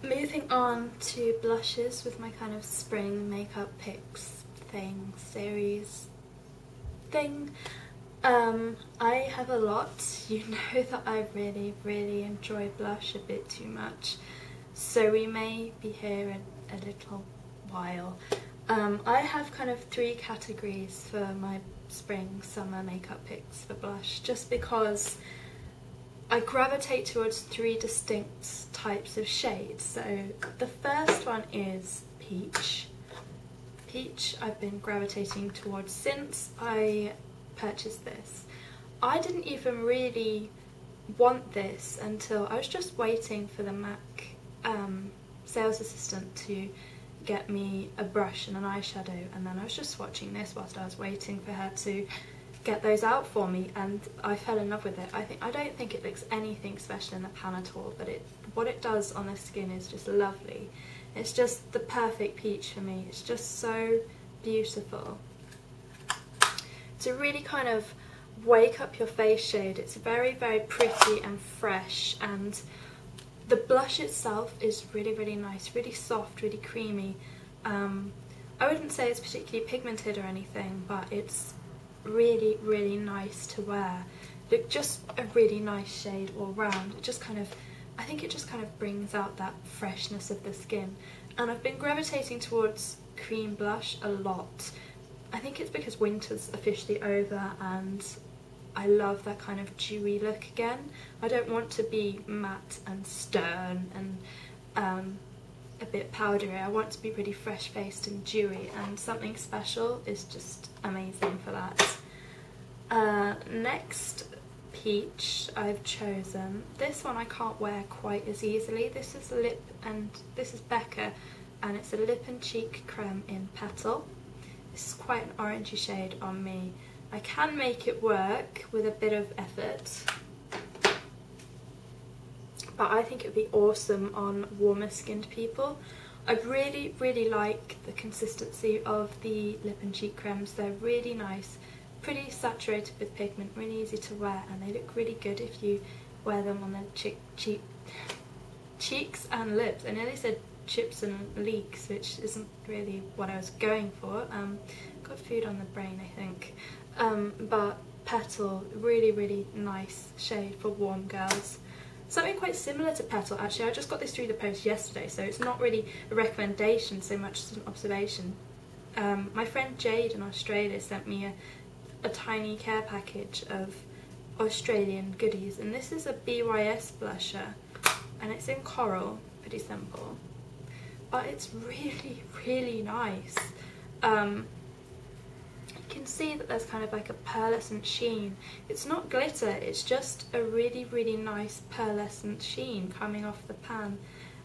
moving on to blushes with my kind of spring makeup picks thing, series thing. I have a lot. You know that I really enjoy blush a bit too much, so we may be here in a little while. I have kind of 3 categories for my spring summer makeup picks for blush, just because I gravitate towards 3 distinct types of shades. So the first one is peach. Peach I've been gravitating towards since I purchased this. I didn't even really want this until I was just waiting for the MAC sales assistant to get me a brush and an eyeshadow, and then I was just swatching this whilst I was waiting for her to get those out for me, and I fell in love with it. I don't think it looks anything special in the pan at all, but what it does on the skin is just lovely. It's just the perfect peach for me. It's just so beautiful. It's a really kind of wake up your face shade. It's very pretty and fresh, and the blush itself is really nice, really soft, really creamy. I wouldn't say it's particularly pigmented or anything, but it's really nice to wear. Look, just a really nice shade all round. It just kind of, I think it just kind of brings out that freshness of the skin. And I've been gravitating towards cream blush a lot. I think it's because winter's officially over and I love that kind of dewy look again. I don't want to be matte and stern and a bit powdery. I want to be really fresh faced and dewy, and something special is just amazing for that. Next peach I've chosen. This one I can't wear quite as easily. This is this is Becca, and it's a lip and cheek creme in Petal. This is quite an orangey shade on me. I can make it work with a bit of effort, but I think it would be awesome on warmer skinned people. I really like the consistency of the lip and cheek cremes. They're really nice, pretty saturated with pigment, really easy to wear, and they look really good if you wear them on the cheeks and lips. I nearly said chips and leeks, which isn't really what I was going for. Got food on the brain, I think. But Petal, really nice shade for warm girls. Something quite similar to Petal, actually. I just got this through the post yesterday, so it's not really a recommendation so much as an observation. My friend Jade in Australia sent me a tiny care package of Australian goodies, and this is a BYS blusher, and it's in coral, pretty simple, but it's really nice. You can see that there's kind of like a pearlescent sheen. It's not glitter, it's just a really nice pearlescent sheen coming off the pan.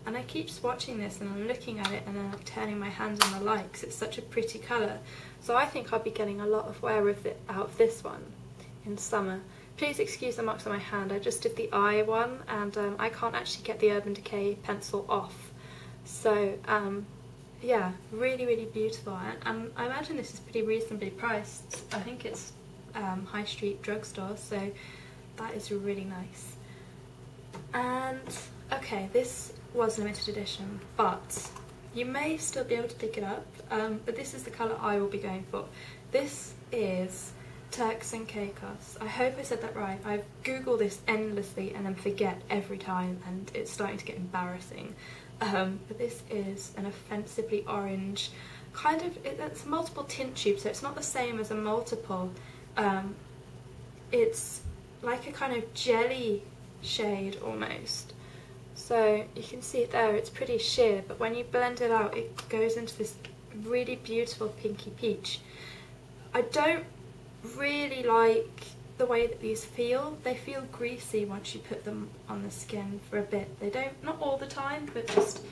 And I keep swatching this and I'm looking at it and then I'm turning my hands on the light because it's such a pretty colour. So I think I'll be getting a lot of wear with it out of this one in summer. Please excuse the marks on my hand. I just did the eye one, and I can't actually get the Urban Decay pencil off. So yeah, really beautiful, and I imagine this is pretty reasonably priced. I think it's high street drugstore, so that is really nice. And okay, this was limited edition, but you may still be able to pick it up, but this is the colour I will be going for. This is Turks and Caicos. I hope I said that right. I Google this endlessly and then forget every time, and it's starting to get embarrassing. But this is an offensively orange, kind of, it's multiple tint tubes, so it's not the same as a multiple. It's like a kind of jelly shade almost. So you can see it there, it's pretty sheer, but when you blend it out it goes into this really beautiful pinky peach. I don't really like the way that these feel. They feel greasy once you put them on the skin for a bit. They don't, not all the time, but just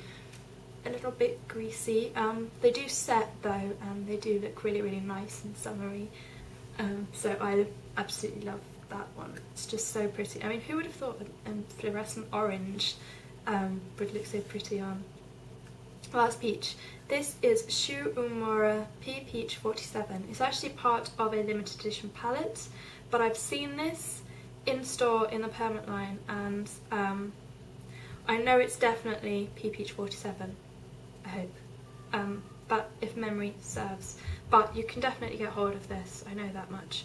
a little bit greasy. They do set though, and they do look really nice and summery. So I absolutely love that one. It's just so pretty. I mean, who would have thought a fluorescent orange would look so pretty on? Last peach. This is Uemura Peach 47. It's actually part of a limited edition palette, but I've seen this in store in the permanent line, and I know it's definitely Pea Peach 47, I hope, but if memory serves. But you can definitely get hold of this, I know that much.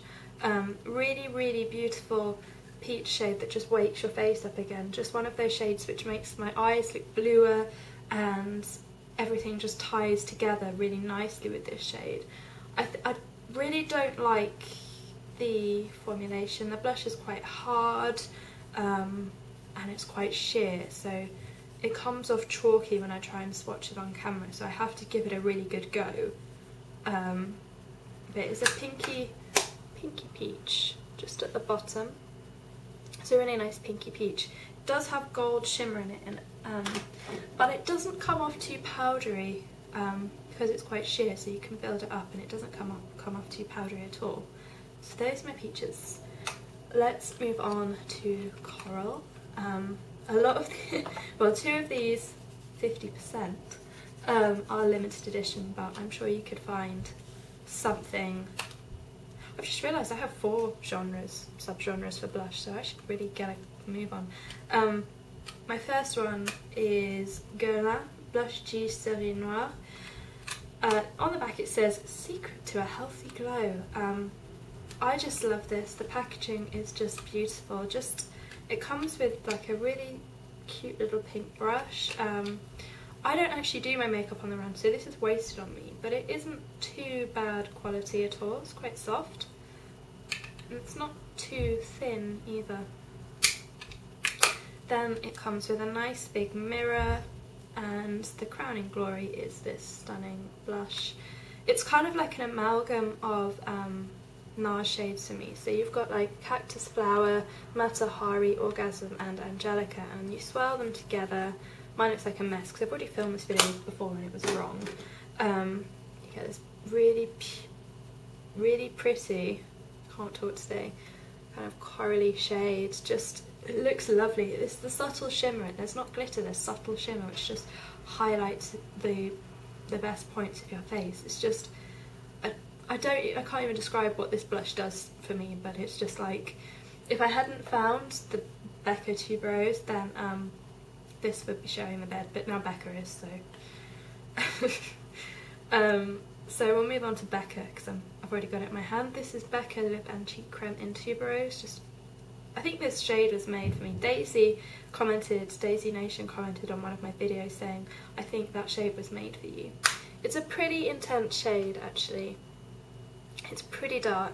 Really, really beautiful peach shade that just wakes your face up again. Just one of those shades which makes my eyes look bluer, and everything just ties together really nicely with this shade. I really don't like the formulation. The blush is quite hard, and it's quite sheer, so it comes off chalky when I try and swatch it on camera, so I have to give it a really good go. But it's a pinky peach just at the bottom. It's a really nice pinky peach. It does have gold shimmer in it, but it doesn't come off too powdery, because it's quite sheer, so you can build it up and it doesn't come off too powdery at all. So those are my peaches. Let's move on to coral. A lot of well, 2 of these, 50%, are limited edition, but I'm sure you could find something. I've just realised I have 4 sub-genres for blush, so I should really get a move on. My first one is Guerlain Blush G Série Noire. On the back it says, "Secret to a healthy glow." I just love this. The packaging is just beautiful. It comes with like a really cute little pink brush. I don't actually do my makeup on the run, so this is wasted on me, but it isn't too bad quality at all. It's quite soft, and it's not too thin either. Then it comes with a nice big mirror, and the crowning glory is this stunning blush. It's kind of like an amalgam of NARS shades for me. So you've got like Cactus Flower, Matahari, Orgasm and Angelika, and you swirl them together. Mine looks like a mess because I've already filmed this video before and it was wrong. You get this really pretty, can't talk today, kind of corally shade. Just, it looks lovely. It's the subtle shimmer. There's not glitter, there's subtle shimmer which just highlights the best points of your face. It's just, I can't even describe what this blush does for me, but it's just like, if I hadn't found the Becca Tuberose, then this would be sharing the bed, but now Becca is, so. So we'll move on to Becca, because I've already got it in my hand. This is Becca Lip and Cheek Creme in Tuberose. I think this shade was made for me. Daisy Nation commented on one of my videos saying, "I think that shade was made for you." It's a pretty intense shade actually. It's pretty dark.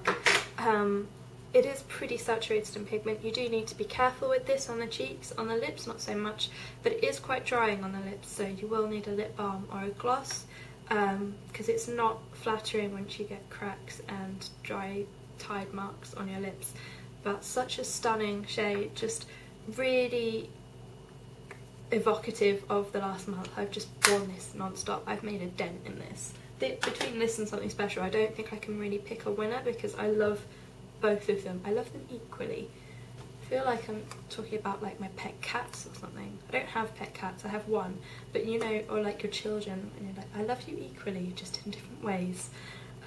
It is pretty saturated in pigment. You do need to be careful with this on the cheeks. On the lips, not so much, but it is quite drying on the lips, so you will need a lip balm or a gloss, because it's not flattering once you get cracks and dry tide marks on your lips. But such a stunning shade, just really evocative of the last month. I've just worn this non-stop. I've made a dent in this. Between this and Something Special, I don't think I can really pick a winner because I love both of them. I love them equally. I feel like I'm talking about like my pet cats or something. I don't have pet cats, I have one. But you know, or like your children, and you're like, I love you equally, just in different ways.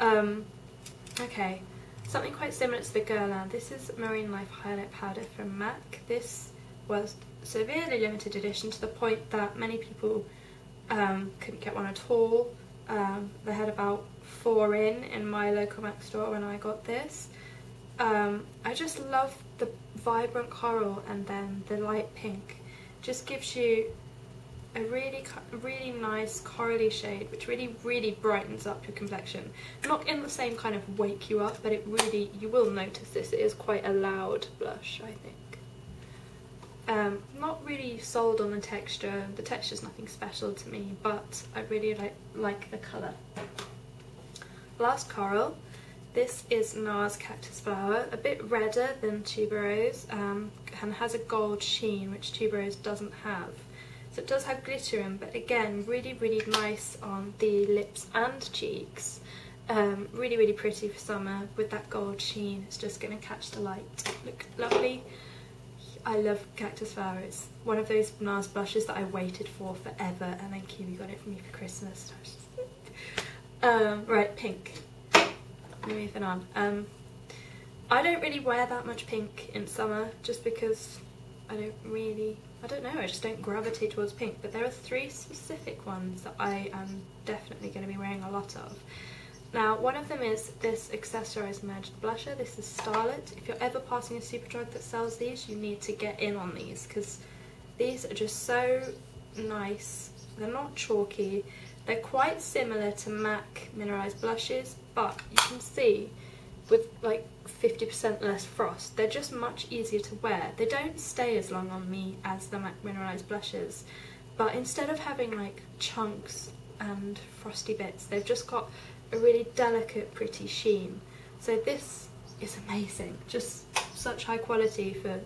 Okay, something quite similar to the Guerlain. This is Marine Life Highlight Powder from MAC. This was severely limited edition to the point that many people couldn't get one at all. They had about 4 in my local MAC store when I got this. I just love the vibrant coral and then the light pink. Just gives you a really nice corally shade which really brightens up your complexion. Not in the same kind of wake you up, but you will notice this. It is quite a loud blush, I think. Not really sold on the texture. The texture's nothing special to me, but I really like the colour. Last coral. This is NARS Cactus Flower, a bit redder than Tuberose, and has a gold sheen which Tuberose doesn't have. So it does have glitter in, but again, really nice on the lips and cheeks. Really pretty for summer with that gold sheen. It's just going to catch the light. Look lovely. I love Cactus Flower. It's one of those NARS blushes that I waited for forever, and then Kiwi got it for me for Christmas. Right, pink. Moving on. I don't really wear that much pink in summer just because I don't really I don't know, I just don't gravitate towards pink, but there are 3 specific ones that I am definitely going to be wearing a lot of. Now, one of them is this Accessorize Merged Blusher. This is Starlet. If you're ever passing a Superdrug that sells these, you need to get in on these, because these are just so nice. They're not chalky. They're quite similar to MAC mineralized blushes, but you can see with like 50% less frost, they're just much easier to wear. They don't stay as long on me as the MAC mineralized blushes, but instead of having like chunks and frosty bits, they've just got a really delicate, pretty sheen. So this is amazing. Just such high quality for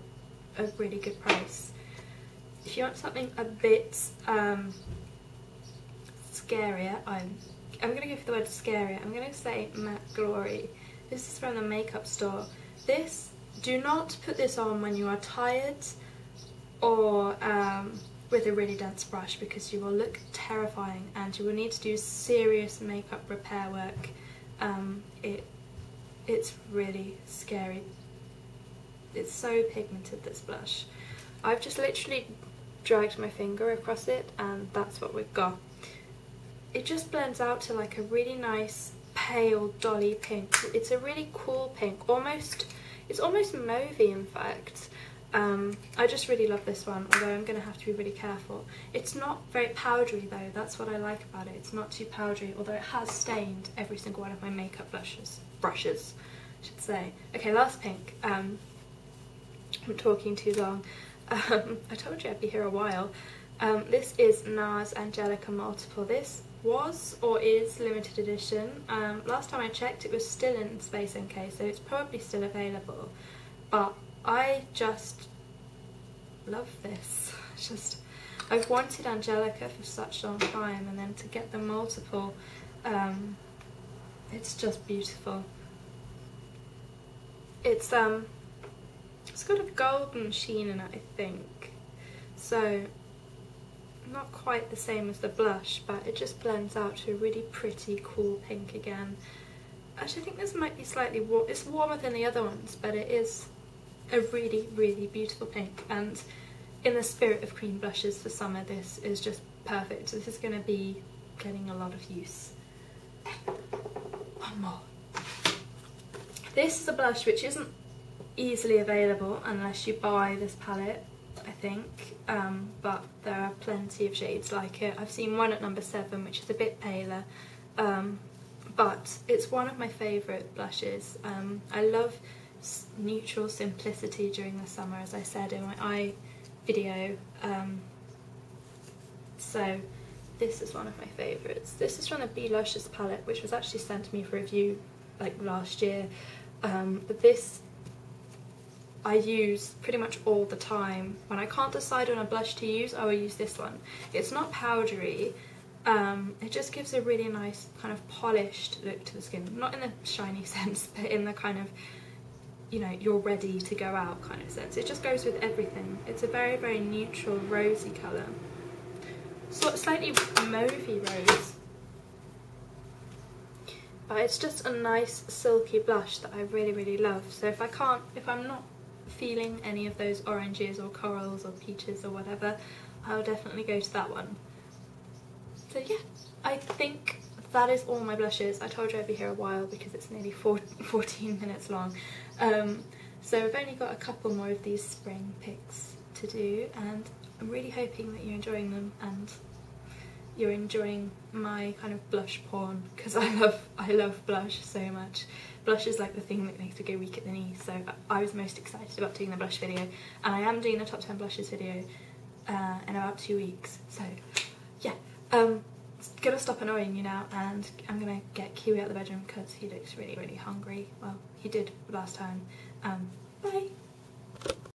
a really good price. If you want something a bit scarier, I'm going to go for the word scarier. I'm going to say Matte Glory. This is from the makeup store. This, do not put this on when you are tired or with a really dense brush, because you will look terrifying and you will need to do serious makeup repair work. It's really scary. It's so pigmented, this blush. I've just literally dragged my finger across it and that's what we've got. It just blends out to like a really nice pale dolly pink. It's a really cool pink, it's almost mauvey in fact. I just really love this one, although I'm going to have to be really careful. It's not very powdery though, that's what I like about it. It's not too powdery, although it has stained every single one of my makeup brushes, I should say. Okay, last pink. I'm talking too long. I told you I'd be here a while. This is NARS Angelika Multiple. This was or is limited edition. Last time I checked it was still in Space NK, so it's probably still available, but I just love this. I've wanted Angelika for such a long time, and then to get the multiple, it's just beautiful. It's got a golden sheen in it, I think, so not quite the same as the blush, but it just blends out to a really pretty, cool pink again. Actually, I think this might be slightly warm. It's warmer than the other ones, but it is a really, really beautiful pink, and in the spirit of cream blushes for summer, this is just perfect. This is going to be getting a lot of use. One more. This is a blush which isn't easily available unless you buy this palette, I think, but there are plenty of shades like it. I've seen one at number 7 which is a bit paler, but it's one of my favourite blushes. I love neutral simplicity during the summer, as I said in my eye video, so this is one of my favourites. This is from the Bee-Luscious palette, which was actually sent to me for review like last year, but this I use pretty much all the time. When I can't decide on a blush to use, I will use this one. It's not powdery, it just gives a really nice kind of polished look to the skin, not in the shiny sense, but in the kind of, you know, you're ready to go out kind of sense. It just goes with everything. It's a very, very neutral rosy colour, slightly mauvey rose, but it's just a nice silky blush that I really, really love. So if I'm not feeling any of those oranges or corals or peaches or whatever, I'll definitely go to that one. So yeah, I think that is all my blushes. I told you I'd be here a while because it's nearly 14 minutes long. So I've only got a couple more of these spring picks to do, and I'm really hoping that you're enjoying them and you're enjoying my kind of blush porn, because I love blush so much. Blush is like the thing that makes me go weak at the knees, so I was most excited about doing the blush video, and I am doing the top 10 blushes video in about 2 weeks. So yeah, gonna stop annoying you now, and I'm gonna get Kiwi out of the bedroom because he looks really, really hungry. Well, he did last time. Bye.